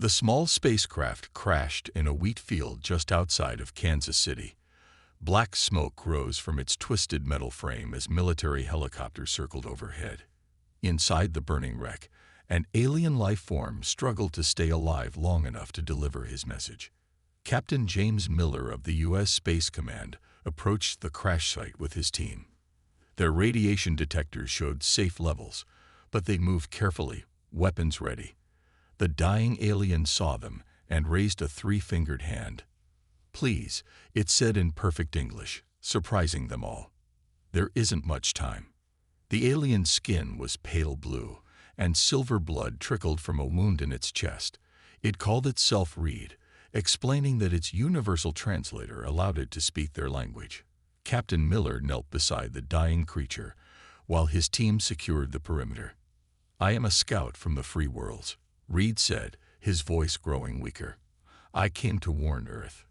The small spacecraft crashed in a wheat field just outside of Kansas City. Black smoke rose from its twisted metal frame as military helicopters circled overhead. Inside the burning wreck, an alien life form struggled to stay alive long enough to deliver his message. Captain James Miller of the U.S. Space Command approached the crash site with his team. Their radiation detectors showed safe levels, but they moved carefully, weapons ready. The dying alien saw them and raised a three-fingered hand. "Please," it said in perfect English, surprising them all. "There isn't much time." The alien's skin was pale blue, and silver blood trickled from a wound in its chest. It called itself Reed, explaining that its universal translator allowed it to speak their language. Captain Miller knelt beside the dying creature, while his team secured the perimeter. "I am a scout from the free worlds," Reed said, his voice growing weaker. "I came to warn Earth.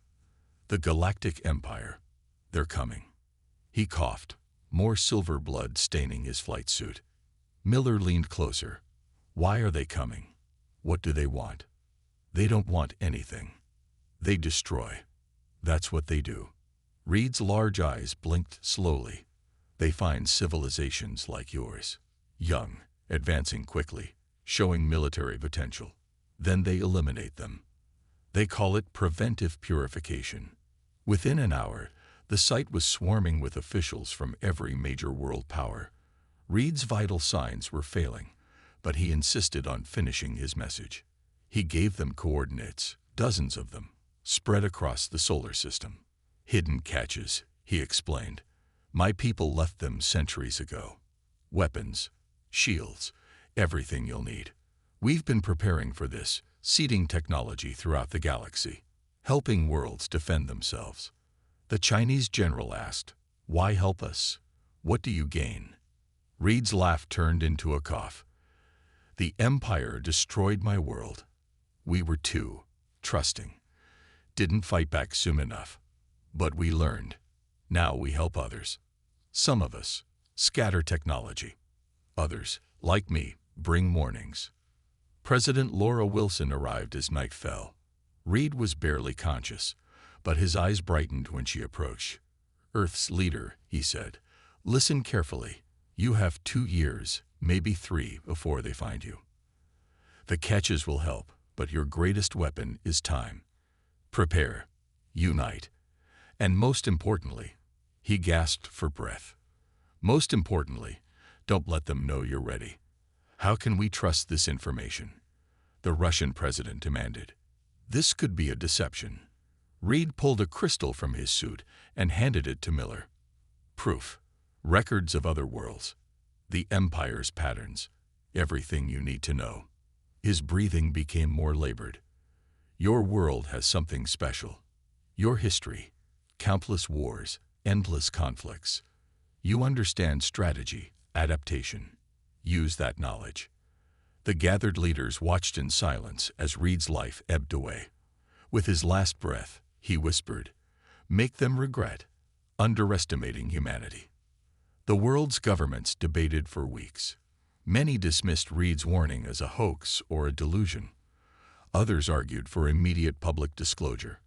The Galactic Empire. They're coming." He coughed, more silver blood staining his flight suit. Miller leaned closer. "Why are they coming? What do they want?" "They don't want anything. They destroy. That's what they do." Reed's large eyes blinked slowly. "They find civilizations like yours, young, advancing quickly, showing military potential. Then they eliminate them. They call it preventive purification." Within an hour, the site was swarming with officials from every major world power. Reed's vital signs were failing, but he insisted on finishing his message. He gave them coordinates, dozens of them, spread across the solar system. "Hidden caches," he explained. "My people left them centuries ago. Weapons, shields, everything you'll need. We've been preparing for this, seeding technology throughout the galaxy, helping worlds defend themselves." The Chinese general asked, "Why help us? What do you gain?" Reed's laugh turned into a cough. "The Empire destroyed my world. We were too trusting. Didn't fight back soon enough. But we learned. Now we help others. Some of us scatter technology. Others, like me, bring warnings." President Laura Wilson arrived as night fell. Reed was barely conscious, but his eyes brightened when she approached. "Earth's leader," he said, "listen carefully. You have 2 years, maybe 3, before they find you. The catches will help, but your greatest weapon is time. Prepare, unite, and most importantly," he gasped for breath, "most importantly, don't let them know you're ready." "How can we trust this information?" the Russian president demanded. This could be a deception. Reed pulled a crystal from his suit and handed it to Miller. "Proof. Records of other worlds. The Empire's patterns. Everything you need to know." His breathing became more labored. "Your world has something special. Your history. Countless wars, endless conflicts. You understand strategy, adaptation. Use that knowledge." The gathered leaders watched in silence as Reed's life ebbed away. With his last breath, he whispered, "Make them regret underestimating humanity." The world's governments debated for weeks. Many dismissed Reed's warning as a hoax or a delusion. Others argued for immediate public disclosure.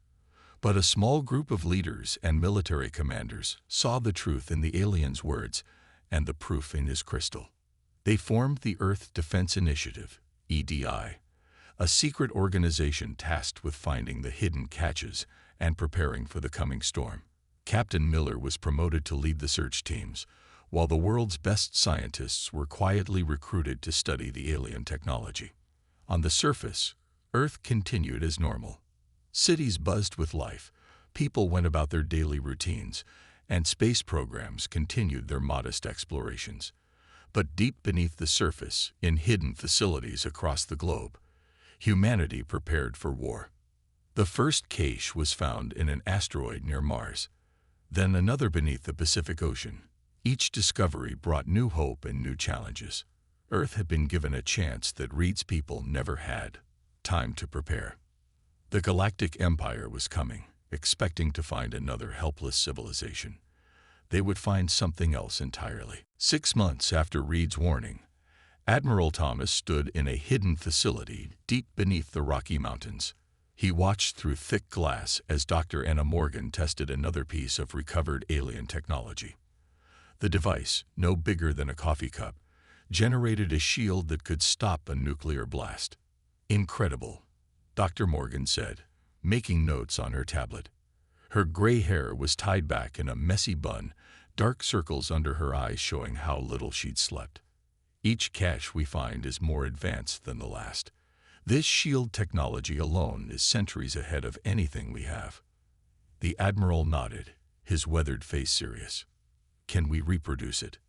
But a small group of leaders and military commanders saw the truth in the alien's words and the proof in his crystal. They formed the Earth Defense Initiative, EDI, a secret organization tasked with finding the hidden catches and preparing for the coming storm. Captain Miller was promoted to lead the search teams, while the world's best scientists were quietly recruited to study the alien technology. On the surface, Earth continued as normal. Cities buzzed with life, people went about their daily routines, and space programs continued their modest explorations. But deep beneath the surface, in hidden facilities across the globe, humanity prepared for war. The first cache was found in an asteroid near Mars, then another beneath the Pacific Ocean. Each discovery brought new hope and new challenges. Earth had been given a chance that Reed's people never had. Time to prepare. The Galactic Empire was coming, expecting to find another helpless civilization. They would find something else entirely. 6 months after Reed's warning, Admiral Thomas stood in a hidden facility deep beneath the Rocky Mountains. He watched through thick glass as Dr. Anna Morgan tested another piece of recovered alien technology. The device, no bigger than a coffee cup, generated a shield that could stop a nuclear blast. Incredible, Dr. Morgan said, making notes on her tablet. Her gray hair was tied back in a messy bun, dark circles under her eyes showing how little she'd slept. Each cache we find is more advanced than the last. This shield technology alone is centuries ahead of anything we have. The Admiral nodded, his weathered face serious. Can we reproduce it?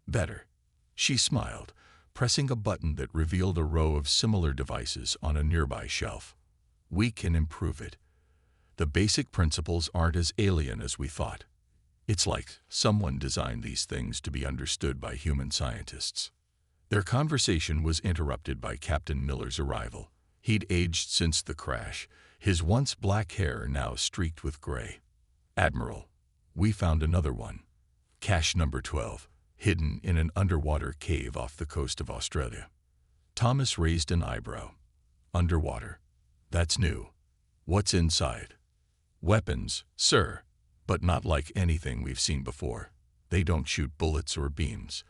Better. She smiled, pressing a button that revealed a row of similar devices on a nearby shelf. We can improve it. The basic principles aren't as alien as we thought. It's like someone designed these things to be understood by human scientists. Their conversation was interrupted by Captain Miller's arrival. He'd aged since the crash, his once black hair now streaked with gray. Admiral, we found another one. Cache number 12, hidden in an underwater cave off the coast of Australia. Thomas raised an eyebrow. Underwater. That's new. What's inside? Weapons, sir, but not like anything we've seen before. They don't shoot bullets or beams.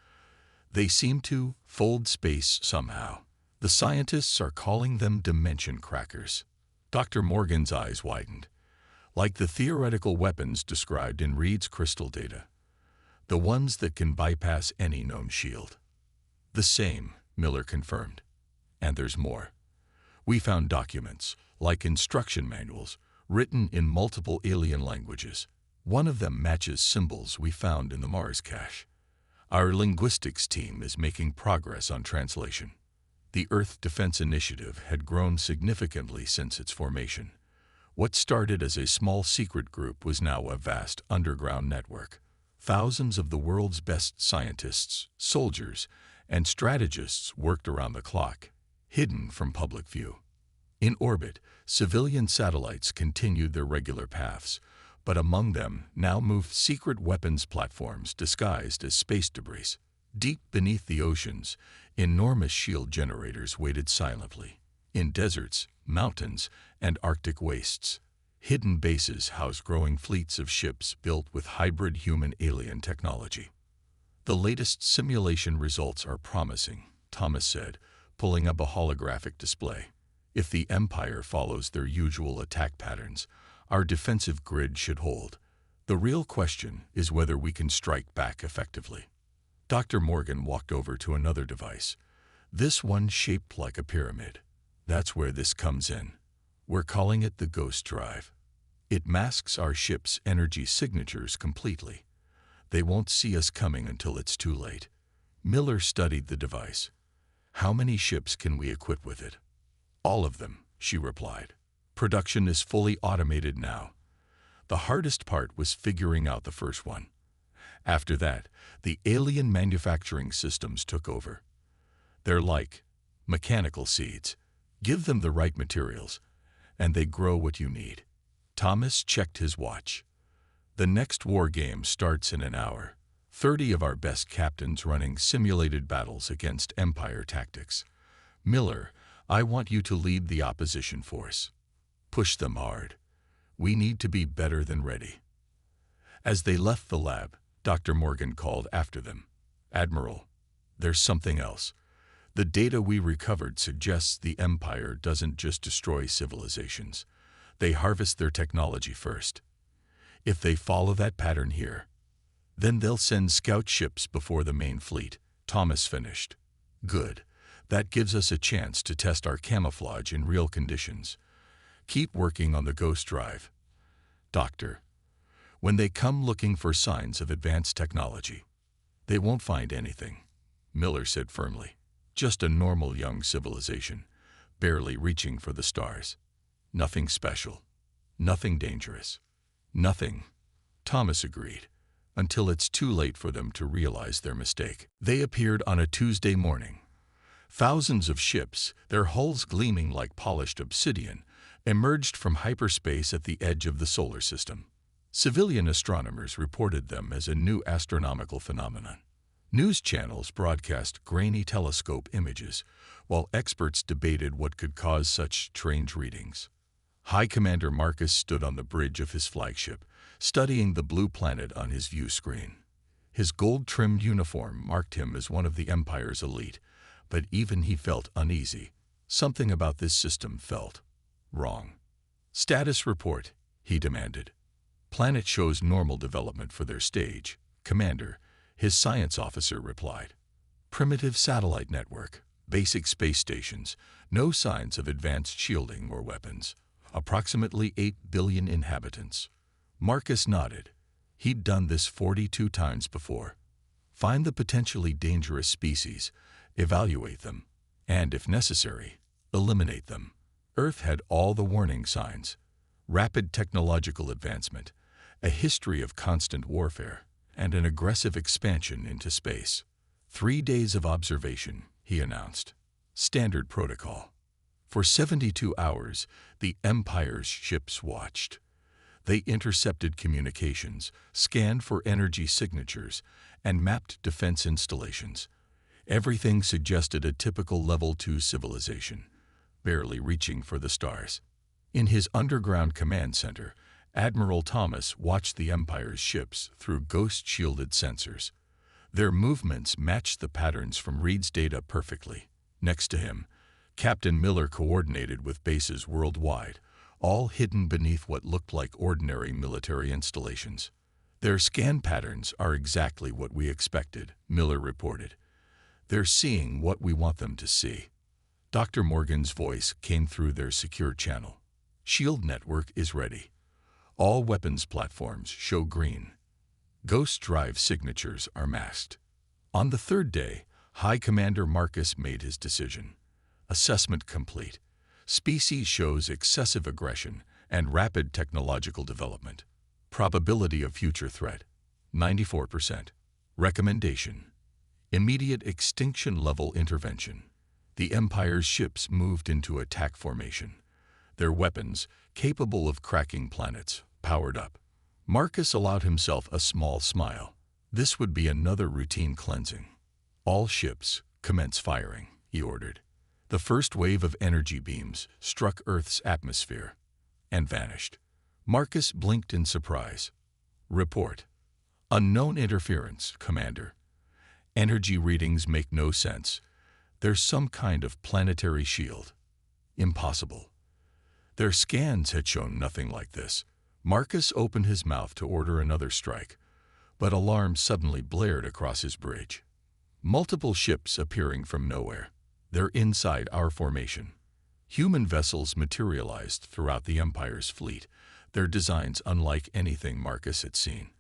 They seem to fold space somehow. The scientists are calling them dimension crackers. Dr. Morgan's eyes widened. Like the theoretical weapons described in Reed's crystal data. The ones that can bypass any known shield. The same, Miller confirmed. And there's more. We found documents, like instruction manuals, written in multiple alien languages. One of them matches symbols we found in the Mars cache. Our linguistics team is making progress on translation. The Earth Defense Initiative had grown significantly since its formation. What started as a small secret group was now a vast underground network. Thousands of the world's best scientists, soldiers, and strategists worked around the clock, hidden from public view. In orbit, civilian satellites continued their regular paths, but among them now moved secret weapons platforms disguised as space debris. Deep beneath the oceans, enormous shield generators waited silently. In deserts, mountains, and Arctic wastes, hidden bases housed growing fleets of ships built with hybrid human-alien technology. The latest simulation results are promising, Thomas said, pulling up a holographic display. If the Empire follows their usual attack patterns, our defensive grid should hold. The real question is whether we can strike back effectively. Dr. Morgan walked over to another device. This one shaped like a pyramid. That's where this comes in. We're calling it the Ghost Drive. It masks our ship's energy signatures completely. They won't see us coming until it's too late. Miller studied the device. How many ships can we equip with it? All of them, she replied. Production is fully automated now. The hardest part was figuring out the first one. After that, the alien manufacturing systems took over. They're like mechanical seeds. Give them the right materials, and they grow what you need. Thomas checked his watch. The next war game starts in an hour. 30 of our best captains running simulated battles against Empire tactics. Miller, I want you to lead the opposition force. Push them hard. We need to be better than ready. As they left the lab, Dr. Morgan called after them. Admiral, there's something else. The data we recovered suggests the Empire doesn't just destroy civilizations. They harvest their technology first. If they follow that pattern here, then they'll send scout ships before the main fleet. Thomas finished. Good. That gives us a chance to test our camouflage in real conditions. Keep working on the Ghost Drive. Doctor, when they come looking for signs of advanced technology, they won't find anything, Miller said firmly. Just a normal young civilization, barely reaching for the stars. Nothing special. Nothing dangerous. Nothing, Thomas agreed, until it's too late for them to realize their mistake. They appeared on a Tuesday morning. Thousands of ships, their hulls gleaming like polished obsidian, emerged from hyperspace at the edge of the solar system. Civilian astronomers reported them as a new astronomical phenomenon. News channels broadcast grainy telescope images, while experts debated what could cause such strange readings. High Commander Marcus stood on the bridge of his flagship, studying the blue planet on his view screen. His gold-trimmed uniform marked him as one of the Empire's elite, but even he felt uneasy. Something about this system felt wrong. "Status report," he demanded. "Planet shows normal development for their stage, Commander," his science officer replied. "Primitive satellite network, basic space stations, no signs of advanced shielding or weapons. Approximately 8 billion inhabitants." Marcus nodded. He'd done this 42 times before. Find the potentially dangerous species, evaluate them, and, if necessary, eliminate them. Earth had all the warning signs: rapid technological advancement, a history of constant warfare, and an aggressive expansion into space. 3 days of observation, he announced. Standard protocol. For 72 hours, the Empire's ships watched. They intercepted communications, scanned for energy signatures, and mapped defense installations. Everything suggested a typical Level 2 civilization, barely reaching for the stars. In his underground command center, Admiral Thomas watched the Empire's ships through ghost-shielded sensors. Their movements matched the patterns from Reed's data perfectly. Next to him, Captain Miller coordinated with bases worldwide, all hidden beneath what looked like ordinary military installations. "Their scan patterns are exactly what we expected," Miller reported. "They're seeing what we want them to see." Dr. Morgan's voice came through their secure channel. "Shield network is ready. All weapons platforms show green. Ghost drive signatures are masked." On the third day, High Commander Marcus made his decision. Assessment complete. Species shows excessive aggression and rapid technological development. Probability of future threat, 94%. Recommendation: immediate extinction-level intervention. The Empire's ships moved into attack formation. Their weapons, capable of cracking planets, powered up. Marcus allowed himself a small smile. This would be another routine cleansing. "All ships, commence firing," he ordered. The first wave of energy beams struck Earth's atmosphere and vanished. Marcus blinked in surprise. "Report. Unknown interference, Commander. Energy readings make no sense. There's some kind of planetary shield." "Impossible." Their scans had shown nothing like this. Marcus opened his mouth to order another strike, but alarms suddenly blared across his bridge. Multiple ships appearing from nowhere. They're inside our formation. Human vessels materialized throughout the Empire's fleet, their designs unlike anything Marcus had seen.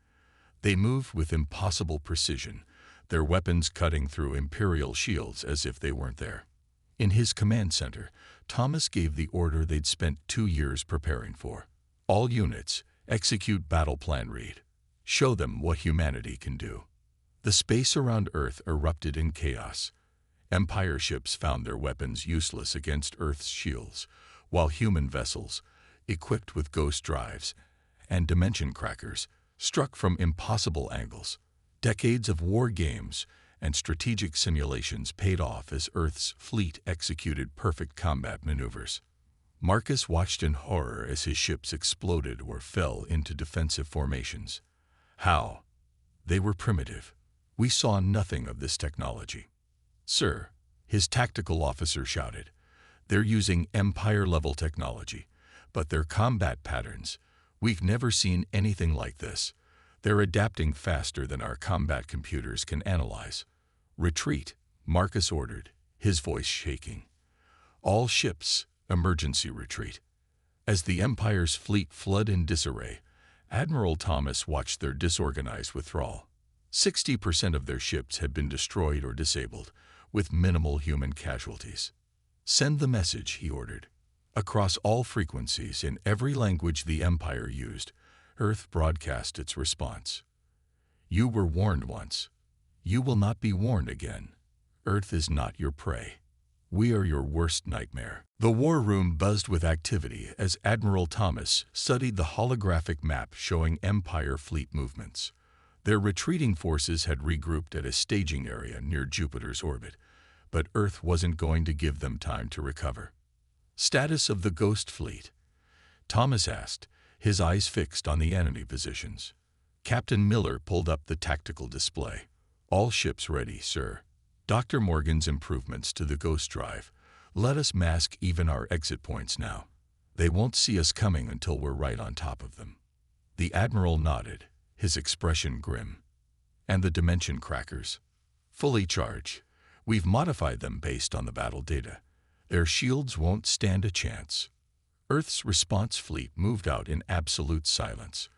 They moved with impossible precision, their weapons cutting through Imperial shields as if they weren't there. In his command center, Thomas gave the order they'd spent 2 years preparing for. "All units, execute battle plan Reed. Show them what humanity can do." The space around Earth erupted in chaos. Empire ships found their weapons useless against Earth's shields, while human vessels, equipped with ghost drives and dimension crackers, struck from impossible angles. Decades of war games and strategic simulations paid off as Earth's fleet executed perfect combat maneuvers. Marcus watched in horror as his ships exploded or fell into defensive formations. How? They were primitive. We saw nothing of this technology. "Sir," his tactical officer shouted, "they're using Empire-level technology, but their combat patterns, we've never seen anything like this. They're adapting faster than our combat computers can analyze." "Retreat," Marcus ordered, his voice shaking. "All ships, emergency retreat." As the Empire's fleet fled in disarray, Admiral Thomas watched their disorganized withdrawal. 60% of their ships had been destroyed or disabled, with minimal human casualties. "Send the message," he ordered. Across all frequencies in every language the Empire used, Earth broadcast its response. "You were warned once. You will not be warned again. Earth is not your prey. We are your worst nightmare." The war room buzzed with activity as Admiral Thomas studied the holographic map showing Empire fleet movements. Their retreating forces had regrouped at a staging area near Jupiter's orbit, but Earth wasn't going to give them time to recover. "Status of the Ghost Fleet?" Thomas asked, his eyes fixed on the enemy positions. Captain Miller pulled up the tactical display. "All ships ready, sir. Dr. Morgan's improvements to the Ghost Drive let us mask even our exit points now. They won't see us coming until we're right on top of them." The Admiral nodded, his expression grim. "And the dimension crackers?" "Fully charged. We've modified them based on the battle data. Their shields won't stand a chance." Earth's response fleet moved out in absolute silence.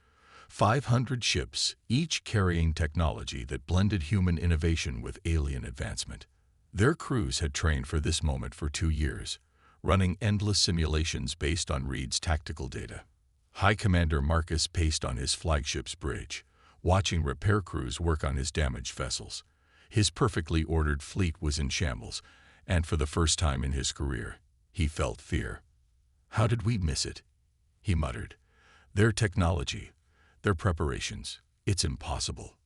500 ships, each carrying technology that blended human innovation with alien advancement. Their crews had trained for this moment for 2 years, running endless simulations based on Reed's tactical data. High Commander Marcus paced on his flagship's bridge, watching repair crews work on his damaged vessels. His perfectly ordered fleet was in shambles, and for the first time in his career, he felt fear. "How did we miss it?" he muttered. "Their technology, their preparations, it's impossible."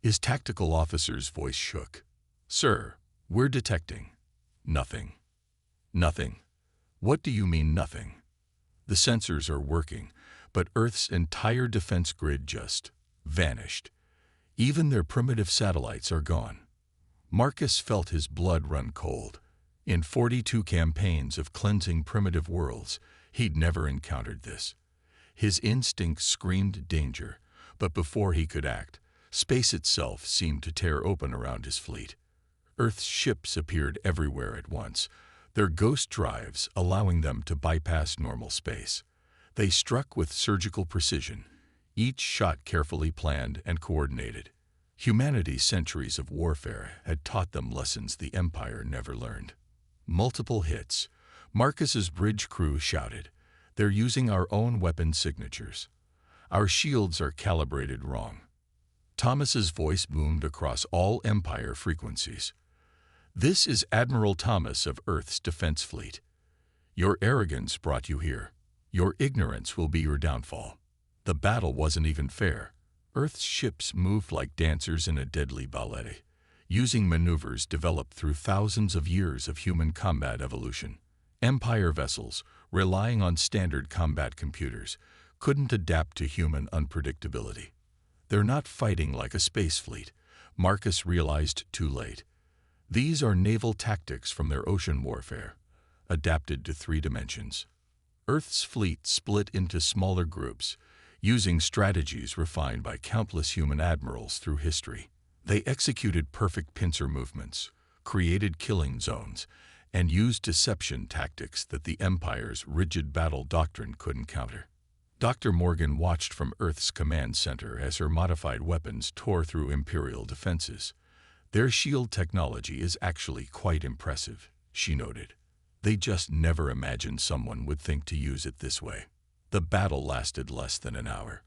His tactical officer's voice shook. "Sir, we're detecting nothing." "Nothing? What do you mean nothing?" "The sensors are working, but Earth's entire defense grid just vanished. Even their primitive satellites are gone." Marcus felt his blood run cold. In 42 campaigns of cleansing primitive worlds, he'd never encountered this. His instincts screamed danger, but before he could act, space itself seemed to tear open around his fleet. Earth's ships appeared everywhere at once, their ghost drives allowing them to bypass normal space. They struck with surgical precision, each shot carefully planned and coordinated. Humanity's centuries of warfare had taught them lessons the Empire never learned. Multiple hits. Marcus's bridge crew shouted, "They're using our own weapon signatures. Our shields are calibrated wrong." Thomas's voice boomed across all Empire frequencies. "This is Admiral Thomas of Earth's Defense Fleet. Your arrogance brought you here. Your ignorance will be your downfall." The battle wasn't even fair. Earth's ships moved like dancers in a deadly ballet, using maneuvers developed through thousands of years of human combat evolution. Empire vessels, relying on standard combat computers, couldn't adapt to human unpredictability. "They're not fighting like a space fleet," Marcus realized too late. "These are naval tactics from their ocean warfare, adapted to 3 dimensions." Earth's fleet split into smaller groups, using strategies refined by countless human admirals through history. They executed perfect pincer movements, created killing zones, and used deception tactics that the Empire's rigid battle doctrine couldn't counter. Dr. Morgan watched from Earth's command center as her modified weapons tore through Imperial defenses. "Their shield technology is actually quite impressive," she noted. "They just never imagined someone would think to use it this way." The battle lasted less than an hour.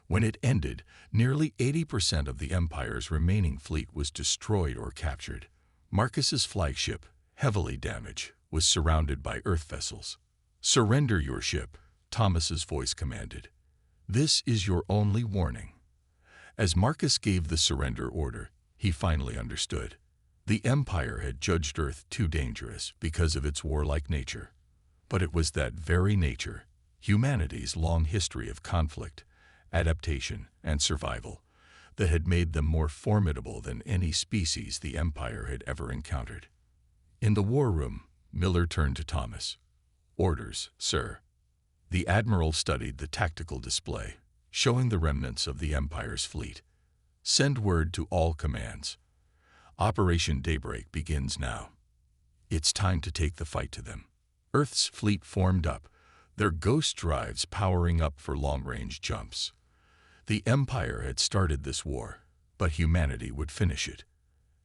When it ended, nearly 80% of the Empire's remaining fleet was destroyed or captured. Marcus's flagship, heavily damaged, was surrounded by Earth vessels. "Surrender your ship," Thomas's voice commanded. "This is your only warning." As Marcus gave the surrender order, he finally understood. The Empire had judged Earth too dangerous because of its warlike nature. But it was that very nature, humanity's long history of conflict, adaptation, and survival, that had made them more formidable than any species the Empire had ever encountered. In the war room, Miller turned to Thomas. "Orders, sir." The Admiral studied the tactical display, showing the remnants of the Empire's fleet. "Send word to all commands. Operation Daybreak begins now. It's time to take the fight to them." Earth's fleet formed up, their ghost drives powering up for long-range jumps. The Empire had started this war, but humanity would finish it.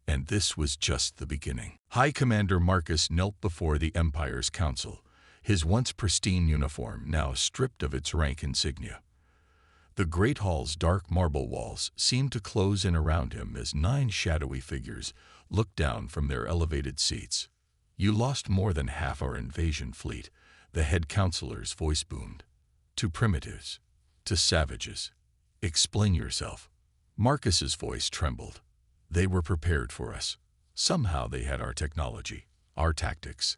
And this was just the beginning. High Commander Marcus knelt before the Empire's council, his once pristine uniform now stripped of its rank insignia. The Great Hall's dark marble walls seemed to close in around him as 9 shadowy figures looked down from their elevated seats. "You lost more than half our invasion fleet," the head counselor's voice boomed. "To primitives, to savages. Explain yourself." Marcus's voice trembled. They were prepared for us. Somehow they had our technology, our tactics.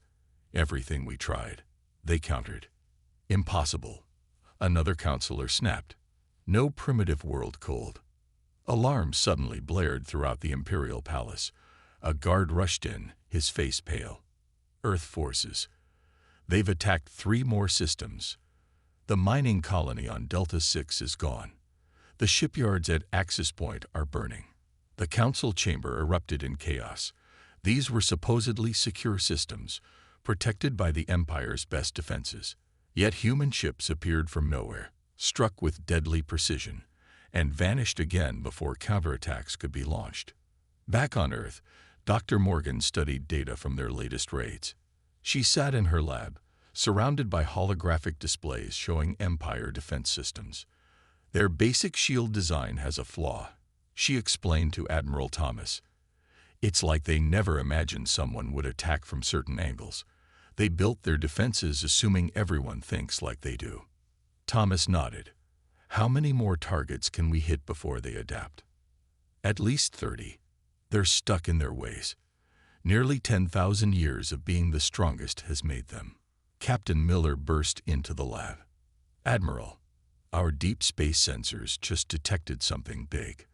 Everything we tried, they countered. Impossible. Another counselor snapped. No primitive world cold. Alarms suddenly blared throughout the Imperial Palace. A guard rushed in, his face pale. Earth forces. They've attacked 3 more systems. The mining colony on Delta 6 is gone. The shipyards at Axis Point are burning. The council chamber erupted in chaos. These were supposedly secure systems, protected by the Empire's best defenses. Yet human ships appeared from nowhere, struck with deadly precision, and vanished again before counterattacks could be launched. Back on Earth, Dr. Morgan studied data from their latest raids. She sat in her lab, surrounded by holographic displays showing Empire defense systems. Their basic shield design has a flaw, she explained to Admiral Thomas. It's like they never imagined someone would attack from certain angles. They built their defenses assuming everyone thinks like they do. Thomas nodded. How many more targets can we hit before they adapt? At least 30. They're stuck in their ways. Nearly 10,000 years of being the strongest has made them. Captain Miller burst into the lab. Admiral, our deep space sensors just detected something big.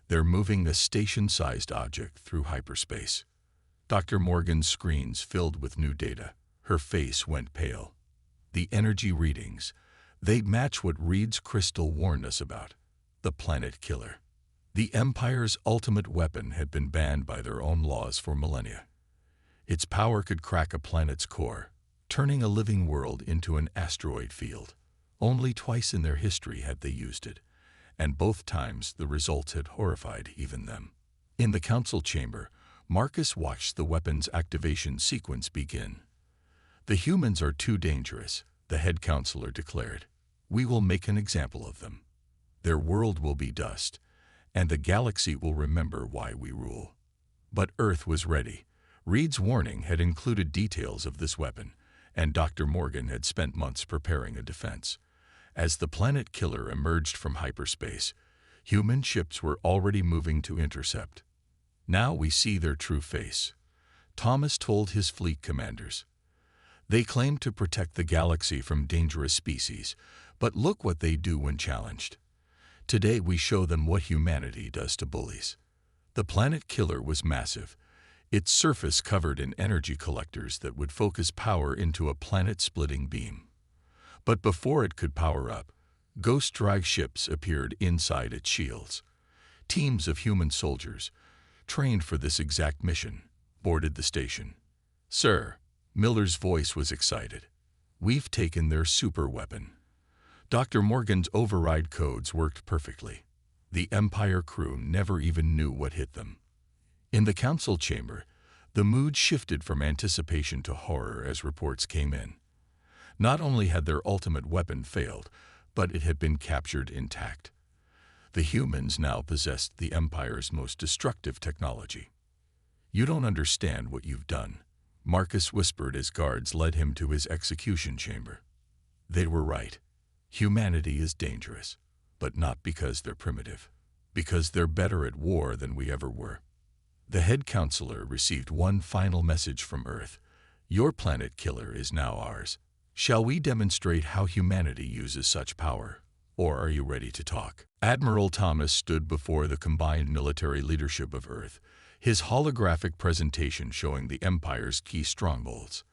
They're moving a station-sized object through hyperspace. Dr. Morgan's screens filled with new data. Her face went pale. The energy readings, they match what Reed's crystal warned us about, the planet killer. The Empire's ultimate weapon had been banned by their own laws for millennia. Its power could crack a planet's core, turning a living world into an asteroid field. Only twice in their history had they used it, and both times the results had horrified even them. In the council chamber, Marcus watched the weapon's activation sequence begin. The humans are too dangerous, the head counselor declared. We will make an example of them. Their world will be dust, and the galaxy will remember why we rule. But Earth was ready. Reed's warning had included details of this weapon, and Dr. Morgan had spent months preparing a defense. As the planet killer emerged from hyperspace, human ships were already moving to intercept. Now we see their true face, Thomas told his fleet commanders. They claim to protect the galaxy from dangerous species, but look what they do when challenged. Today we show them what humanity does to bullies. The planet killer was massive, its surface covered in energy collectors that would focus power into a planet-splitting beam. But before it could power up, ghost drive ships appeared inside its shields. Teams of human soldiers, trained for this exact mission, boarded the station. Sir, Miller's voice was excited. We've taken their super weapon. Dr. Morgan's override codes worked perfectly. The Empire crew never even knew what hit them. In the council chamber, the mood shifted from anticipation to horror as reports came in. Not only had their ultimate weapon failed, but it had been captured intact. The humans now possessed the Empire's most destructive technology. You don't understand what you've done, Marcus whispered as guards led him to his execution chamber. They were right. Humanity is dangerous, but not because they're primitive, because they're better at war than we ever were. The head counselor received one final message from Earth. Your planet killer is now ours. Shall we demonstrate how humanity uses such power, or are you ready to talk? Admiral Thomas stood before the combined military leadership of Earth, his holographic presentation showing the Empire's key strongholds.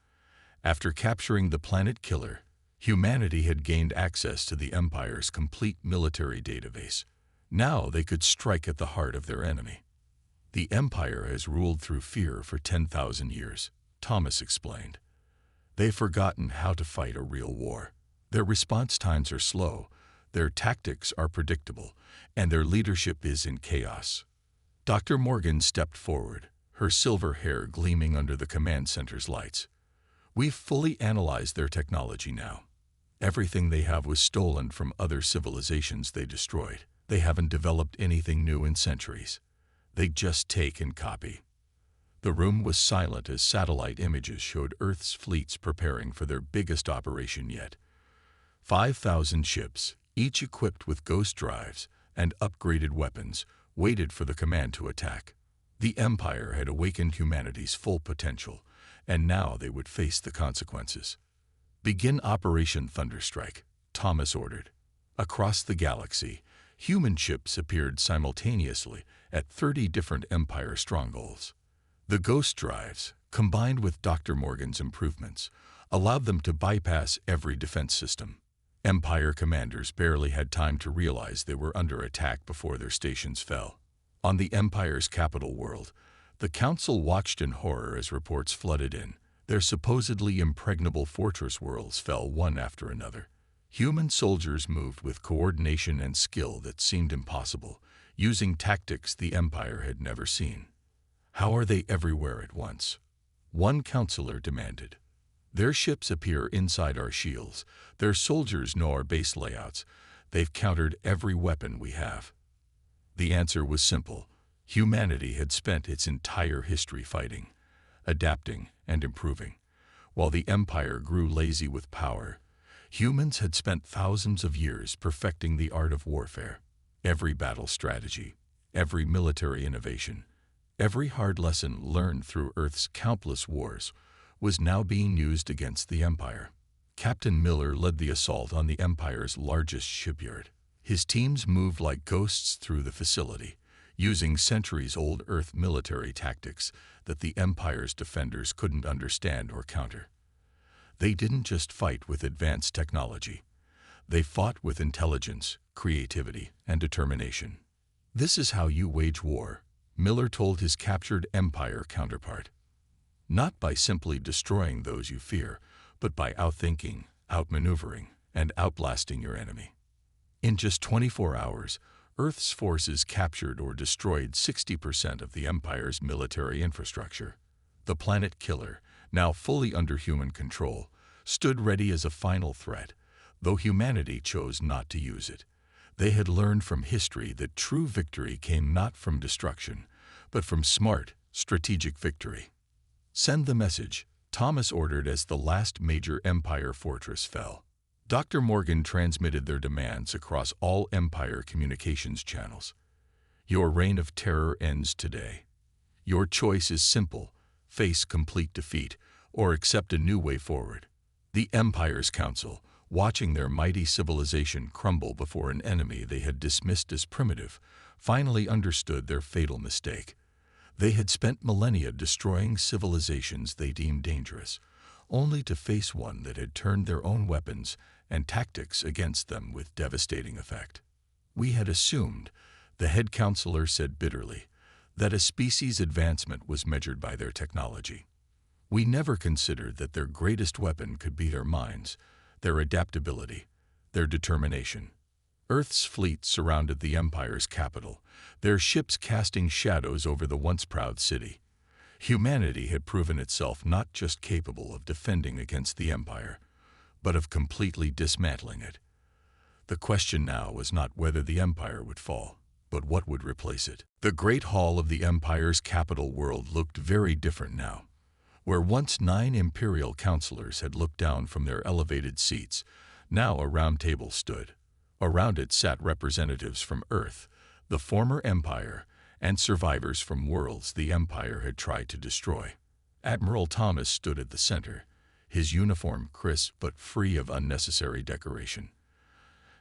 After capturing the planet killer, humanity had gained access to the Empire's complete military database. Now they could strike at the heart of their enemy. The Empire has ruled through fear for 10,000 years, Thomas explained. They've forgotten how to fight a real war. Their response times are slow, their tactics are predictable, and their leadership is in chaos. Dr. Morgan stepped forward, her silver hair gleaming under the command center's lights. We've fully analyzed their technology now. Everything they have was stolen from other civilizations they destroyed. They haven't developed anything new in centuries. They just take and copy. The room was silent as satellite images showed Earth's fleets preparing for their biggest operation yet. 5,000 ships, each equipped with ghost drives, and upgraded weapons, waited for the command to attack. The Empire had awakened humanity's full potential, and now they would face the consequences. "Begin Operation Thunderstrike," Thomas ordered. Across the galaxy, human ships appeared simultaneously at 30 different Empire strongholds. The ghost drives, combined with Dr. Morgan's improvements, allowed them to bypass every defense system. Empire commanders barely had time to realize they were under attack before their stations fell. On the Empire's capital world, the Council watched in horror as reports flooded in. Their supposedly impregnable fortress worlds fell one after another. Human soldiers moved with coordination and skill that seemed impossible, using tactics the Empire had never seen. "How are they everywhere at once?" one counselor demanded. "Their ships appear inside our shields. Their soldiers know our base layouts. They've countered every weapon we have." The answer was simple. Humanity had spent its entire history fighting, adapting, and improving. While the Empire grew lazy with power, humans had spent thousands of years perfecting the art of warfare. Every battle strategy, every military innovation, every hard lesson learned through Earth's countless wars was now being used against the Empire. Captain Miller led the assault on the Empire's largest shipyard. His teams moved like ghosts through the facility, using centuries-old Earth military tactics that the Empire's defenders couldn't understand or counter. They didn't just fight with advanced technology. They fought with intelligence, creativity, and determination. "This is how you wage war," Miller told his captured Empire counterpart. "Not by simply destroying those you fear, but by outthinking, outmaneuvering, and outblasting your enemy." In just 24 hours, Earth's forces captured or destroyed 60% of the Empire's military infrastructure. The planet killer, now fully under human control, stood ready as a final threat, though humanity chose not to use it. They had learned from history that true victory came not from destruction, but from smart, strategic victory. "Send the message," Thomas ordered as the last major Empire fortress fell. Dr. Morgan transmitted their demands across all Empire communications channels. "Your reign of terror ends today. Your choice is simple: face complete defeat, or accept a new way forward." The Empire's Council, watching their mighty civilization crumble before an enemy they had dismissed as primitive, finally understood their fatal mistake. They had spent millennia destroying civilizations they deemed dangerous, only to face one that had turned their own weapons and tactics against them with devastating effect. "We had assumed," the head counselor said bitterly, "that a species' advancement was measured by their technology. We never considered that their greatest weapon could be their minds, their adaptability, their determination." Earth's fleet surrounded the Empire's capital, their ships casting shadows over the once proud city. Humanity had proven itself not just capable of defending against the Empire, but of completely dismantling it. The question now was not whether the Empire would fall, but what would replace it. The Great Hall of the Empire's capital world looked very different now. Where once 9 Imperial counselors had looked down from their elevated seats, now a round table stood. Around it sat representatives from Earth, the former Empire, and survivors from worlds the Empire had tried to destroy. Admiral Thomas stood at the center, his uniform crisp but free of unnecessary decoration.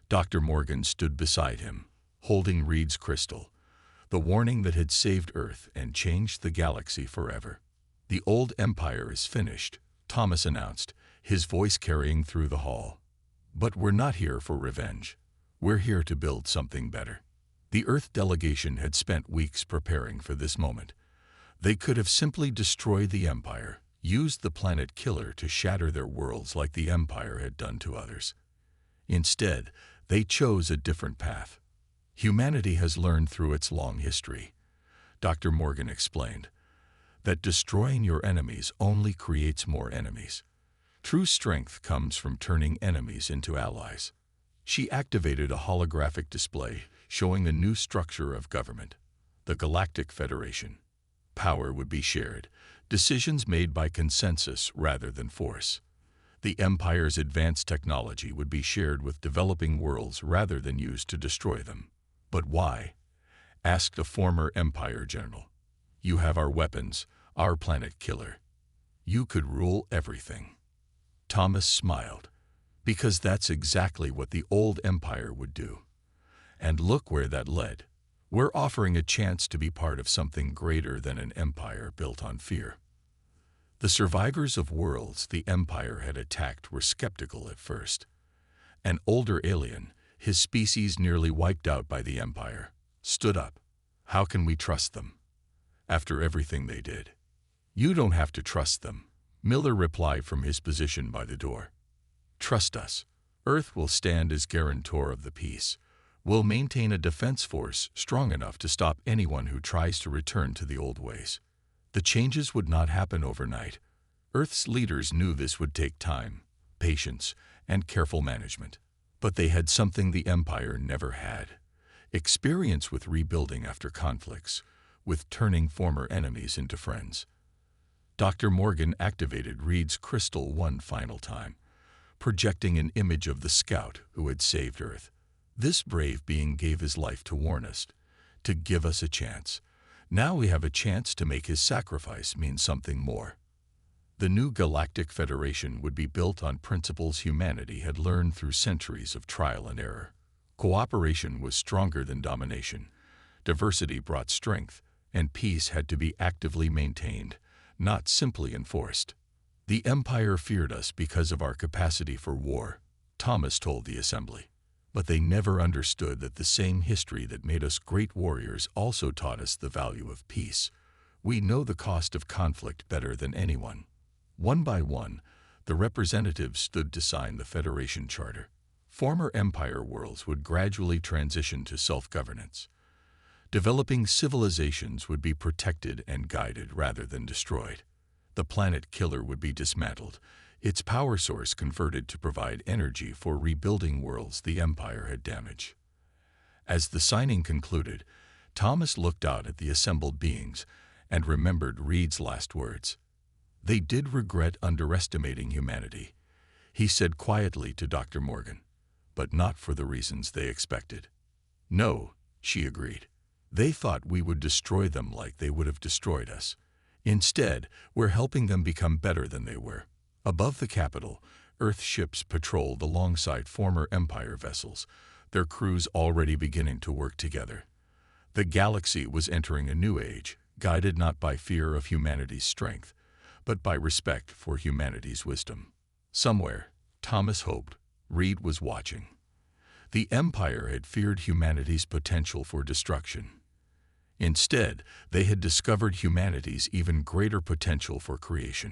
Dr. Morgan stood beside him, holding Reed's crystal, the warning that had saved Earth and changed the galaxy forever. "The old Empire is finished," Thomas announced, his voice carrying through the hall. "But we're not here for revenge. We're here to build something better." The Earth delegation had spent weeks preparing for this moment. They could have simply destroyed the Empire, used the planet killer to shatter their worlds like the Empire had done to others. Instead, they chose a different path. "Humanity has learned through its long history," Dr. Morgan explained, "that destroying your enemies only creates more enemies. True strength comes from turning enemies into allies." She activated a holographic display showing the new structure of government, the Galactic Federation. Power would be shared, decisions made by consensus rather than force. The Empire's advanced technology would be shared with developing worlds rather than used to destroy them. "But why?" asked a former Empire general. "You have our weapons, our planet killer. You could rule everything." Thomas smiled. "Because that's exactly what the old Empire would do. And look where that led. We're offering a chance to be part of something greater than an empire built on fear." The survivors of worlds the Empire had attacked were skeptical at first. An older alien, his species nearly wiped out by the Empire, stood up. "How can we trust them? After everything they did." "You don't have to trust them," Miller replied from his position by the door. "Trust us. Earth will stand as guarantor of the peace. We'll maintain a defense force strong enough to stop anyone who tries to return to the old ways." The changes would not happen overnight. Earth's leaders knew this would take time, patience, and careful management. But they had something the Empire never had: experience with rebuilding after conflicts, with turning former enemies into friends. Dr. Morgan activated Reed's crystal one final time, projecting an image of the scout who had saved Earth. This brave being gave his life to warn us, to give us a chance. Now we have a chance to make his sacrifice mean something more. The new Galactic Federation would be built on principles humanity had learned through centuries of trial and error. Cooperation was stronger than domination. Diversity brought strength, and peace had to be actively maintained, not simply enforced. "The Empire feared us because of our capacity for war," Thomas told the assembly. "But they never understood that the same history that made us great warriors also taught us the value of peace. We know the cost of conflict better than anyone." One by one, the representatives stood to sign the Federation Charter. Former Empire worlds would gradually transition to self-governance. Developing civilizations would be protected and guided rather than destroyed. The planet killer would be dismantled, its power source converted to provide energy for rebuilding worlds the Empire had damaged. As the signing concluded, Thomas looked out at the assembled beings and remembered Reed's last words. "They did regret underestimating humanity," he said quietly to Dr. Morgan, "but not for the reasons they expected." "No," she agreed. "They thought we would destroy them like they would have destroyed us. Instead, we're helping them become better than they were." Above the capital, Earth ships patrolled alongside former Empire vessels, their crews already beginning to work together. The galaxy was entering a new age, guided not by fear of humanity's strength, but by respect for humanity's wisdom. Somewhere, Thomas hoped, Reed was watching. The Empire had feared humanity's potential for destruction. Instead, they had discovered humanity's even greater potential for creation.